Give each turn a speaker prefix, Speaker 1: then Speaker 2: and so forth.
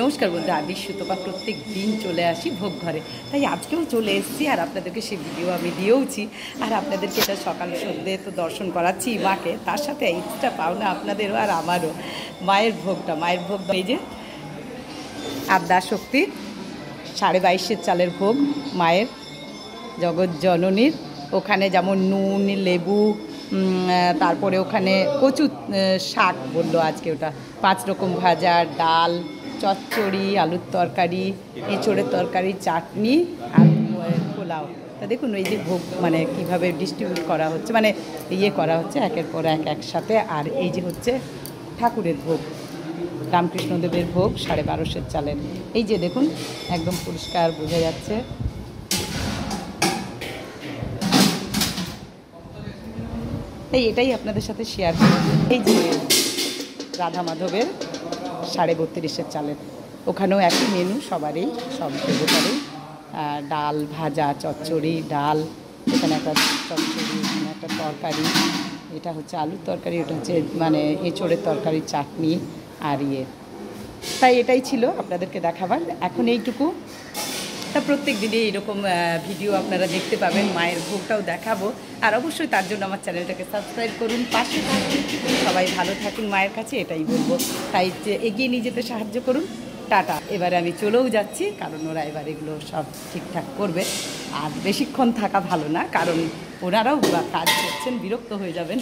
Speaker 1: নমস্কার বন্ধু, আমি সুতপা প্রত্যেক দিন চলে আসি ভোগ ঘরে, তাই আজকেও চলে এসেছি। আর আপনাদেরকে সেই ভিডিও আমি দিয়েওছি, আর আপনাদেরকে এটা সকাল সন্ধ্যে তো দর্শন করাচ্ছি মাকে, তার সাথে এক্সট্রা পাওনা আপনাদেরও আর আমারও মায়ের ভোগটা। মায়ের ভোগ এই যে আদ্যা শক্তির 22.5 চালের ভোগ মায়ের, জগৎ জননীর। ওখানে যেমন নুন, লেবু, তারপরে ওখানে কচু শাক বললো আজকে, ওটা 5 রকম ভাজা, ডাল, চচ্চড়ি, আলুর তরকারি, এঁচোড়ের তরকারি, চাটনি আর পোলাও। তা দেখুন এই যে ভোগ মানে কীভাবে ডিস্ট্রিবিউট করা হচ্ছে, মানে ইয়ে করা হচ্ছে একের পর এক একসাথে। আর এই যে হচ্ছে ঠাকুরের ভোগ, রামকৃষ্ণদেবের ভোগ 12.5 চালের। এই যে দেখুন একদম পরিষ্কার বোঝা যাচ্ছে। তাই এটাই আপনাদের সাথে শেয়ার করি। এই যে রাধা মাধবের 32.5 চালের, ওখানেও একই মেনু সবারই, সব দেবতারই। ডাল, ভাজা, চচ্চড়ি, ডাল, এখানে একটা চচ্চড়ি, এখানে একটা তরকারি, এটা হচ্ছে আলুর তরকারি, ওটা হচ্ছে মানে এঁচোড়ের তরকারি, চাটনি আর ইয়ে। তাই এটাই ছিল আপনাদেরকে দেখাবার। এখন এইটুকু। তা প্রত্যেক দিনে এইরকম ভিডিও আপনারা দেখতে পাবেন, মায়ের ভোগটাও দেখাবো। আর অবশ্যই তার জন্য আমার চ্যানেলটাকে সাবস্ক্রাইব করুন, পাশে থাকুন, সবাই ভালো থাকুন মায়ের কাছে, এটাই বলবো। তাই এগিয়ে নিয়ে যেতে সাহায্য করুন। টাটা। এবারে আমি চলেও যাচ্ছি, কারণ ওরা এবার এগুলো সব ঠিকঠাক করবে। আর বেশিক্ষণ থাকা ভালো না, কারণ ওনারাও কাজ করছেন, বিরক্ত হয়ে যাবেন।